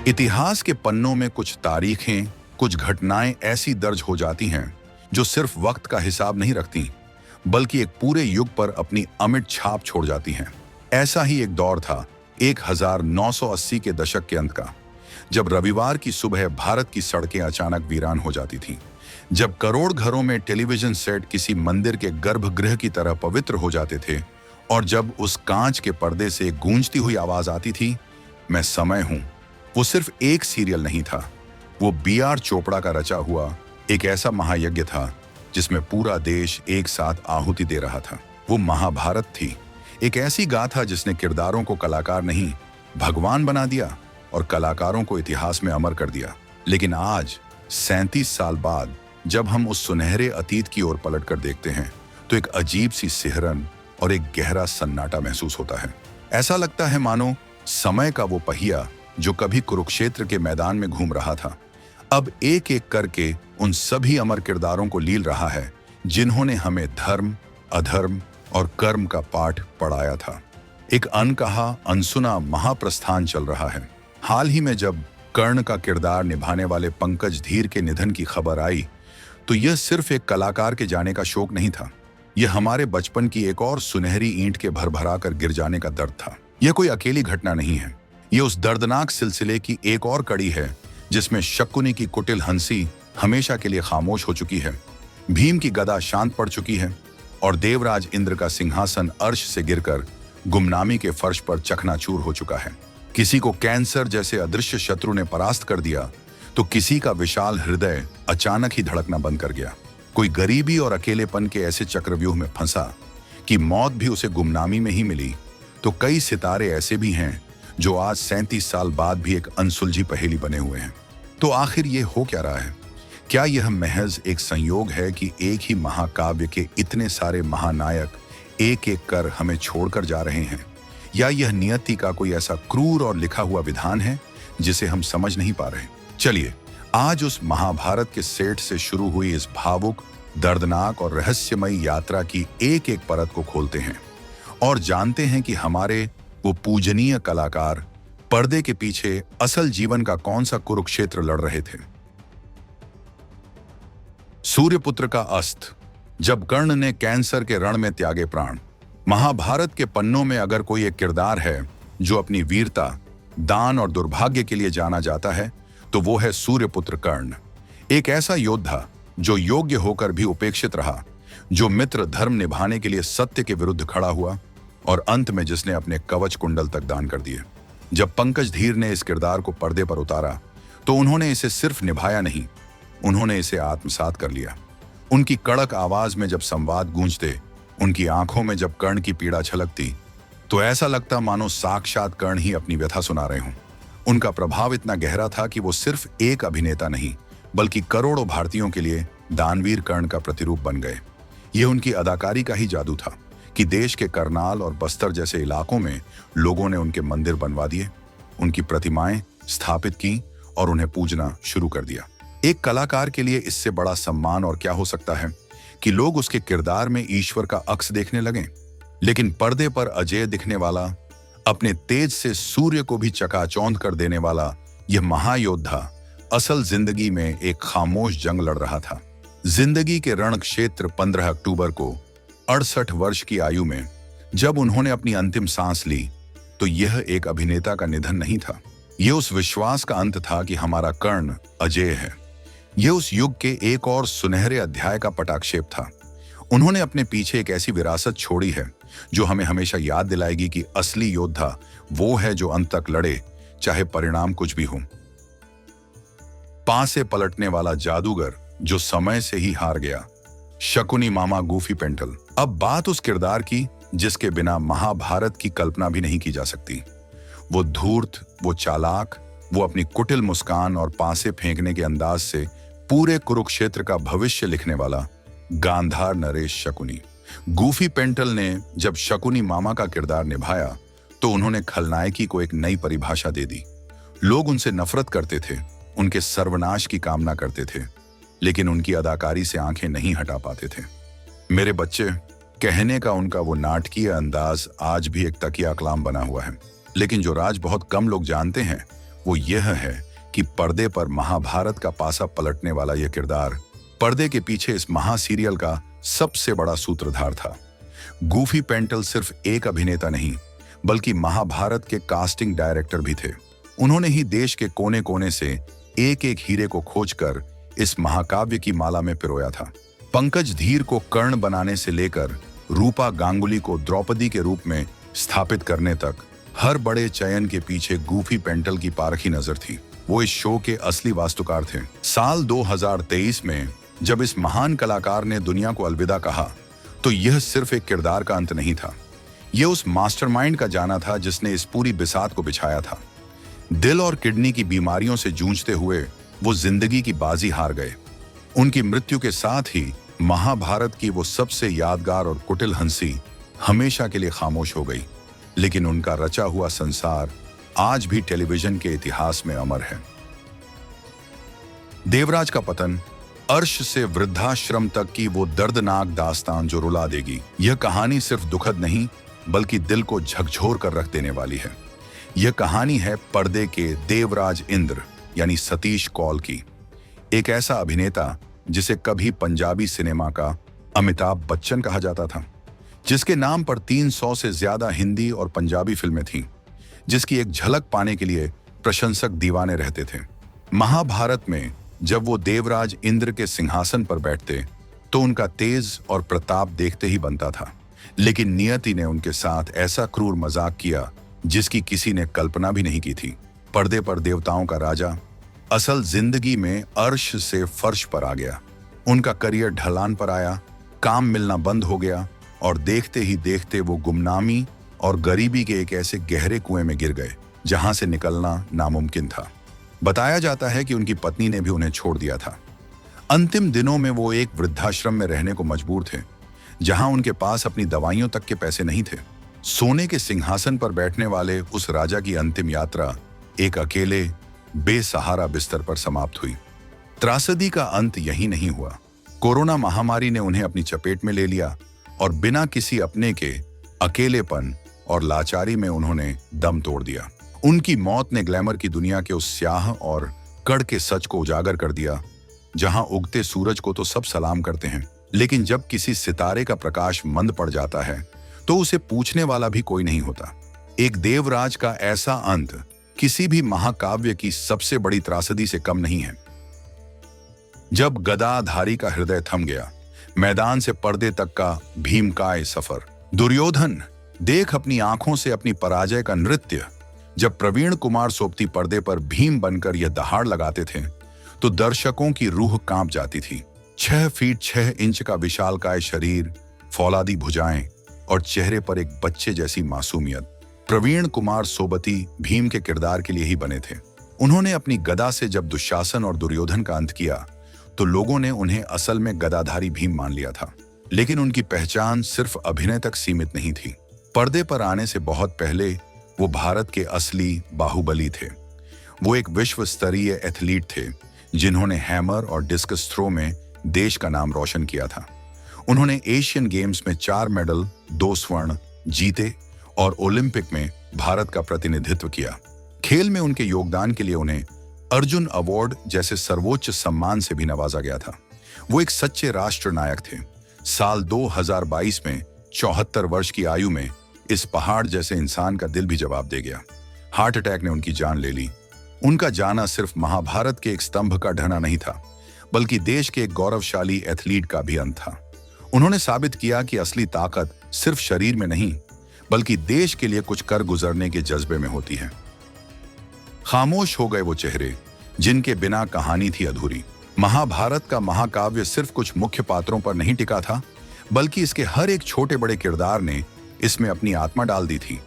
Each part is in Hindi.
इतिहास के पन्नों में कुछ तारीखें, कुछ घटनाएं ऐसी दर्ज हो जाती हैं जो सिर्फ वक्त का हिसाब नहीं रखती, बल्कि एक पूरे युग पर अपनी अमिट छाप छोड़ जाती हैं। ऐसा ही एक दौर था 1980 के दशक के अंत का, जब रविवार की सुबह भारत की सड़कें अचानक वीरान हो जाती थीं, जब करोड़ घरों में टेलीविजन सेट किसी मंदिर के गर्भगृह की तरह पवित्र हो जाते थे, और जब उस कांच के पर्दे से गूंजती हुई आवाज आती थी, मैं समय हूं। वो सिर्फ एक सीरियल नहीं था, वो बी.आर. चोपड़ा का रचा हुआ एक ऐसा महायज्ञ था जिसमें पूरा देश एक साथ आहुति दे रहा था। वो महाभारत थी, एक ऐसी गाथा जिसने किरदारों को कलाकार नहीं, भगवान बना दिया और कलाकारों को इतिहास में अमर कर दिया। लेकिन आज 37 साल बाद जब हम उस सुनहरे अतीत की ओर पलटकर देखते हैं, तो एक अजीब सी सिहरन और एक गहरा सन्नाटा महसूस होता है। ऐसा लगता है मानो समय का वो पहिया जो कभी कुरुक्षेत्र के मैदान में घूम रहा था, अब एक एक करके उन सभी अमर किरदारों को लील रहा है जिन्होंने हमें धर्म, अधर्म और कर्म का पाठ पढ़ाया था। एक अनकहा अनसुना महाप्रस्थान चल रहा है। हाल ही में जब कर्ण का किरदार निभाने वाले पंकज धीर के निधन की खबर आई, तो यह सिर्फ एक कलाकार के जाने का शोक नहीं था, यह हमारे बचपन की एक और सुनहरी ईंट के भरभरा कर गिर जाने का दर्द था। यह कोई अकेली घटना नहीं है, यह उस दर्दनाक सिलसिले की एक और कड़ी है जिसमें शकुनी की कुटिल हंसी हमेशा के लिए खामोश हो चुकी है, भीम की गदा शांत पड़ चुकी है और देवराज इंद्र का सिंहासन अर्श से गिरकर गुमनामी के फर्श पर चकनाचूर हो चुका है। किसी को कैंसर जैसे अदृश्य शत्रु ने परास्त कर दिया, तो किसी का विशाल हृदय अचानक ही धड़कना बंद कर गया। कोई गरीबी और अकेलेपन के ऐसे चक्रव्यूह में फंसा कि मौत भी उसे गुमनामी में ही मिली, तो कई सितारे ऐसे भी हैं जो आज 37 साल बाद भी एक अनसुलझी पहेली बने हुए हैं। तो आखिर ये हो क्या रहा है? क्या यह महज एक संयोग है कि एक ही महाकाव्य के इतने सारे महानायक एक एक कर हमें छोड़कर जा रहे हैं, या यह नियति का कोई ऐसा क्रूर और लिखा हुआ विधान है जिसे हम समझ नहीं पा रहे? चलिए आज उस महाभारत के सेट से शुरू हुई इस भावुक, दर्दनाक और रहस्यमयी यात्रा की एक एक परत को खोलते हैं और जानते हैं कि हमारे वो पूजनीय कलाकार पर्दे के पीछे असल जीवन का कौन सा कुरुक्षेत्र लड़ रहे थे। सूर्यपुत्र का अस्त, जब कर्ण ने कैंसर के रण में त्यागे प्राण। महाभारत के पन्नों में अगर कोई एक किरदार है जो अपनी वीरता, दान और दुर्भाग्य के लिए जाना जाता है, तो वो है सूर्यपुत्र कर्ण। एक ऐसा योद्धा जो योग्य होकर भी उपेक्षित रहा, जो मित्र धर्म निभाने के लिए सत्य के विरुद्ध खड़ा हुआ और अंत में जिसने अपने कवच कुंडल तक दान कर दिए। जब पंकज धीर ने इस किरदार को पर्दे पर उतारा, तो उन्होंने इसे सिर्फ निभाया नहीं, उन्होंने इसे आत्मसात कर लिया। उनकी कड़क आवाज में जब संवाद गूंजते, उनकी आंखों में जब कर्ण की पीड़ा छलकती, तो ऐसा लगता मानो साक्षात कर्ण ही अपनी व्यथा सुना रहे हों। उनका प्रभाव इतना गहरा था कि वो सिर्फ एक अभिनेता नहीं, बल्कि करोड़ों भारतीयों के लिए दानवीर कर्ण का प्रतिरूप बन गए। यह उनकी अदाकारी का ही जादू था कि देश के करनाल और बस्तर जैसे इलाकों में लोगों ने उनके मंदिर बनवा दिए, उनकी प्रतिमाएं स्थापित की और उन्हें पूजना शुरू कर दिया। एक कलाकार के लिए इससे बड़ा सम्मान और क्या हो सकता है कि लोग उसके किरदार में ईश्वर का अक्स देखने लगें। लेकिन पर्दे पर अजेय दिखने वाला, अपने तेज से सूर्य को भी चकाचौंध कर देने वाला यह महायोद्धा असल जिंदगी में एक खामोश जंग लड़ रहा था। जिंदगी के रण क्षेत्र 15 अक्टूबर को 68 वर्ष की आयु में जब उन्होंने अपनी अंतिम सांस ली, तो यह एक अभिनेता का निधन नहीं था, यह उस विश्वास का अंत था कि हमारा कर्ण अजेय है। यह उस युग के एक और सुनहरे अध्याय का पटाक्षेप था। उन्होंने अपने पीछे एक ऐसी विरासत छोड़ी है जो हमें हमेशा याद दिलाएगी कि असली योद्धा वो है जो अंत तक लड़े, चाहे परिणाम कुछ भी हो। पांसे पलटने वाला जादूगर जो समय से ही हार गया, शकुनी मामा गूफी पेंटल। अब बात उस किरदार की जिसके बिना महाभारत की कल्पना भी नहीं की जा सकती। वो धूर्त, वो चालाक, वो अपनी कुटिल मुस्कान और पांसे फेंकने के अंदाज से पूरे कुरुक्षेत्र का भविष्य लिखने वाला गांधार नरेश शकुनी। गूफी पेंटल ने जब शकुनी मामा का किरदार निभाया, तो उन्होंने खलनायकी को एक नई परिभाषा दे दी। लोग उनसे नफरत करते थे, उनके सर्वनाश की कामना करते थे, लेकिन उनकी अदाकारी से आंखें नहीं हटा पाते थे। मेरे बच्चे कहने का उनका वो नाटकीय अंदाज आज भी एक तकिया कलाम बना हुआ है। लेकिन जो राज बहुत कम लोग जानते हैं, वो यह है कि पर्दे पर महाभारत का पासा पलटने वाला यह किरदार पर्दे के पीछे इस महा सीरियल का सबसे बड़ा सूत्रधार था। गूफी पेंटल सिर्फ एक अभिनेता नहीं, बल्कि महाभारत के कास्टिंग डायरेक्टर भी थे। उन्होंने ही देश के कोने कोने से एक एक हीरे को खोजकर इस महाकाव्य की माला में पिरोया था। पंकज धीर को कर्ण बनाने से लेकर रूपा गांगुली को द्रौपदी के रूप में स्थापित करने तक हर बड़े चयन के पीछे गूफी पेंटल की पारखी नजर थी। वो इस शो के असली वास्तुकार थे। साल 2023 में जब इस महान कलाकार ने दुनिया को अलविदा कहा, तो यह सिर्फ एक किरदार का अंत नहीं था। यह उस मास्टरमाइंड का जाना था जिसने इस पूरी बिसात को बिछाया था। दिल और किडनी की बीमारियों से जूझते हुए वो जिंदगी की बाजी हार गए। उनकी मृत्यु के साथ ही महाभारत की वो सबसे यादगार और कुटिल हंसी हमेशा के लिए खामोश हो गई। लेकिन उनका रचा हुआ संसार आज भी टेलीविजन के इतिहास में अमर है। देवराज का पतन, अर्श से वृद्धाश्रम तक की वो दर्दनाक दास्तान जो रुला देगी। यह कहानी सिर्फ दुखद नहीं, बल्कि दिल को झकझोर कर रख देने वाली है। यह कहानी है पर्दे के देवराज इंद्र यानी सतीश कौल की। एक ऐसा अभिनेता जिसे कभी पंजाबी सिनेमा का अमिताभ बच्चन कहा जाता था, जिसके नाम पर 300 से ज्यादा हिंदी और पंजाबी फिल्में थीं, जिसकी एक झलक पाने के लिए प्रशंसक दीवाने रहते थे। महाभारत में जब वो देवराज इंद्र के सिंहासन पर बैठते तो उनका तेज और प्रताप देखते ही बनता था। लेकिन नियति ने उनके साथ ऐसा क्रूर मजाक किया जिसकी किसी ने कल्पना भी नहीं की थी। पर्दे पर देवताओं का राजा असल जिंदगी में अर्श से फर्श पर आ गया। उनका करियर ढलान पर आया, काम मिलना बंद हो गया और देखते ही देखते वो गुमनामी और गरीबी के एक ऐसे गहरे कुएं में गिर गए जहां से निकलना नामुमकिन था। बताया जाता है कि उनकी पत्नी ने भी उन्हें छोड़ दिया था। अंतिम दिनों में वो एक वृद्धाश्रम में रहने को मजबूर थे, जहां उनके पास अपनी दवाइयों तक के पैसे नहीं थे। सोने के सिंहासन पर बैठने वाले उस राजा की अंतिम यात्रा एक अकेले बेसहारा बिस्तर पर समाप्त हुई। त्रासदी का अंत यही नहीं हुआ। कोरोना महामारी ने उन्हें अपनी चपेट में ले लिया और बिना किसी अपने के अकेलेपन और लाचारी में उन्होंने दम तोड़ दिया। उनकी मौत ने ग्लैमर की दुनिया के उस स्याह और कड़ के सच को उजागर कर दिया, जहां उगते सूरज को तो सब सलाम करते हैं, लेकिन जब किसी सितारे का प्रकाश मंद पड़ जाता है तो उसे पूछने वाला भी कोई नहीं होता। एक देवराज का ऐसा अंत किसी भी महाकाव्य की सबसे बड़ी त्रासदी से कम नहीं है। जब गदाधारी का हृदय थम गया, मैदान से पर्दे तक का भीमकाय सफर। दुर्योधन देख अपनी आंखों से अपनी पराजय का नृत्य। जब प्रवीण कुमार सोबती पर्दे पर भीम बनकर यह दहाड़ लगाते थे तो दर्शकों की रूह कांप जाती थी। 6 फीट 6 इंच का विशालकाय शरीर, फौलादी भुजाएं और चेहरे पर एक बच्चे जैसी मासूमियत। प्रवीण कुमार सोबती भीम के किरदार के लिए ही बने थे। उन्होंने अपनी गदा से जब दुशासन और दुर्योधन का अंत किया तो लोगों ने उन्हें असल में गदाधारी भीम मान लिया था। लेकिन उनकी पहचान सिर्फ अभिनय तक सीमित नहीं थी। पर्दे पर आने से बहुत पहले वो भारत के असली बाहुबली थे। वो एक विश्व स्तरीय एथलीट थे जिन्होंने हैमर और डिस्कस थ्रो में देश का नाम रोशन किया था। उन्होंने एशियन गेम्स में 4 मेडल, 2 स्वर्ण जीते और ओलंपिक में भारत का प्रतिनिधित्व किया। खेल में उनके योगदान के लिए उन्हें अर्जुन अवार्ड जैसे सर्वोच्च सम्मान से भी नवाजा गया था। वो एक सच्चे राष्ट्र नायक थे। साल 2022 में 74 वर्ष की आयु में इस पहाड़ जैसे इंसान का दिल भी जवाब दे गया। हार्ट अटैक ने उनकी जान ले ली। उनका जाना सिर्फ महाभारत के एक स्तंभ का ढहना नहीं था, बल्कि देश के एक गौरवशाली एथलीट का भी अंत था। उन्होंने साबित किया कि असली ताकत सिर्फ शरीर में नहीं, बल्कि देश के लिए कुछ कर गुजरने के जज्बे में होती है। खामोश हो गए वो चेहरे जिनके बिना कहानी थी अधूरी। महाभारत का महाकाव्य सिर्फ कुछ मुख्य पात्रों पर नहीं टिका था, बल्कि इसके हर एक छोटे बड़े किरदार ने इसमें अपनी आत्मा डाल दी थी।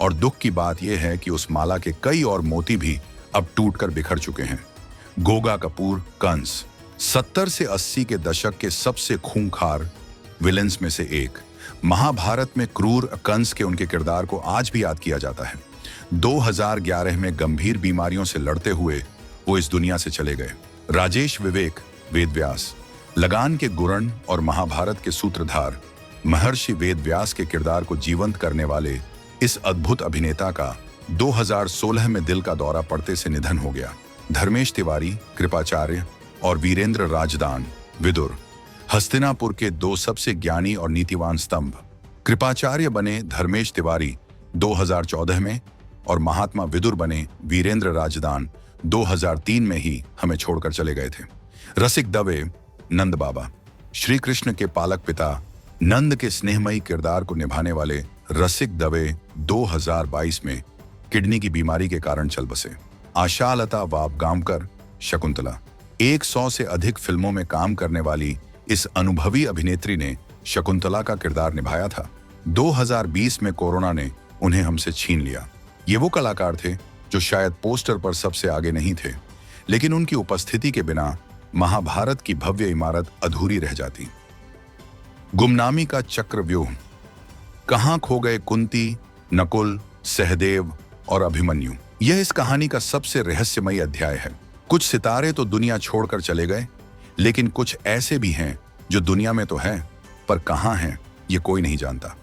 और दुख की बात यह है कि उस माला के कई और मोती भी अब टूटकर बिखर चुके हैं। गोगा कपूर कंस 70 से 80 के दशक के सबसे खूंखार विलेंस में से एक। महाभारत में क्रूर कंस के उनके किरदार को आज भी याद किया जाता है। 2011 में गंभीर बीमारियों से लड़ते हुए वो इस दुनिया से चले गए। राजेश विवेक वेदव्यास, लगान के गुरण और महाभारत के सूत्रधार महर्षि वेदव्यास के किरदार को जीवंत करने वाले इस अद्भुत अभिनेता का 2016 में दिल का दौरा पड़ने से निधन हो गया। धर्मेश तिवारी, कृपाचार्य और वीरेंद्र राजदान, विदुर, हस्तिनापुर के दो सबसे ज्ञानी और नीतिवान स्तंभ। कृपाचार्य बने धर्मेश तिवारी 2014 में और महात्मा विदुर बने वीरेंद्र राजदान 2003 में ही हमें छोड़कर चले गए थे। रसिक दवे, नंद बाबा, श्री कृष्ण के पालक पिता नंद के स्नेहमयी किरदार को निभाने वाले रसिक दवे 2022 में किडनी की बीमारी के कारण चल बसे। आशालता वाबगांवकर, शकुंतला, 100 से अधिक फिल्मों में काम करने वाली इस अनुभवी अभिनेत्री ने शकुंतला का किरदार निभाया था। 2020 में कोरोना ने उन्हें हमसे छीन लिया। ये वो कलाकार थे जो शायद पोस्टर पर सबसे आगे नहीं थे, लेकिन उनकी उपस्थिति के बिना महाभारत की भव्य इमारत अधूरी रह जाती। गुमनामी का चक्रव्यूह। कहां खो गए कुंती, नकुल, सहदेव और अभिमन्यु? यह इस कहानी का सबसे रहस्यमयी अध्याय है। कुछ सितारे तो दुनिया छोड़कर चले गए, लेकिन कुछ ऐसे भी हैं जो दुनिया में तो हैं, पर कहां हैं ये कोई नहीं जानता।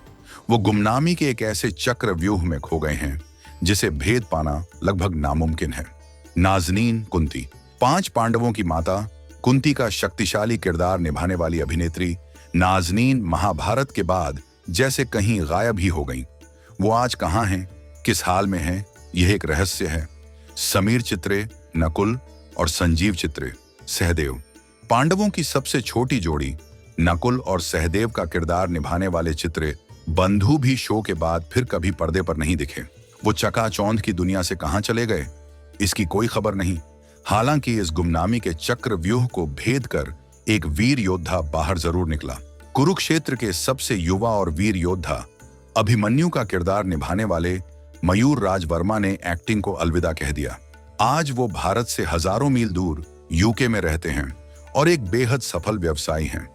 वो गुमनामी के एक ऐसे चक्रव्यूह में खो गए हैं जिसे भेद पाना लगभग नामुमकिन है। नाज़नीन कुंती, 5 पांडवों की माता कुंती का शक्तिशाली किरदार निभाने वाली अभिनेत्री नाज़नीन महाभारत के बाद जैसे कहीं गायब ही हो गईं। वो आज कहां हैं, किस हाल में हैं, यह एक रहस्य है। समीर चित्रे, नकुल और संजीव चित्रे, सहदेव, पांडवों की सबसे छोटी जोड़ी नकुल और सहदेव का किरदार निभाने वाले चित्रे बंधु भी शो के बाद फिर कभी पर्दे पर नहीं दिखे। वो चकाचौंध की दुनिया से कहां चले गए, इसकी कोई खबर नहीं। हालांकि इस गुमनामी के चक्रव्यूह को भेद कर एक वीर योद्धा बाहर जरूर निकला। कुरुक्षेत्र के सबसे युवा और वीर योद्धा अभिमन्यु का किरदार निभाने वाले मयूर राज वर्मा ने एक्टिंग को अलविदा कह दिया। आज वो भारत से हजारों मील दूर यूके में रहते हैं और एक बेहद सफल व्यवसायी हैं।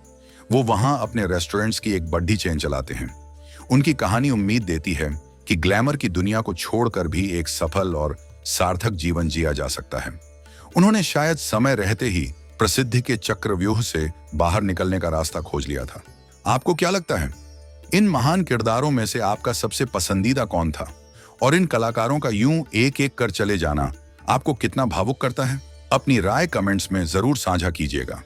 वो वहां अपने रेस्टोरेंट्स की एक बड़ी चेन चलाते हैं। उनकी कहानी उम्मीद देती है कि ग्लैमर की दुनिया को छोड़कर भी एक सफल और सार्थक जीवन जिया जा सकता है। उन्होंने शायद समय रहते ही प्रसिद्धि के चक्रव्यूह से बाहर निकलने का रास्ता खोज लिया था। आपको क्या लगता है, इन महान किरदारों में से आपका सबसे पसंदीदा कौन था? और इन कलाकारों का यूं एक एक कर चले जाना आपको कितना भावुक करता है? अपनी राय कमेंट्स में जरूर साझा कीजिएगा।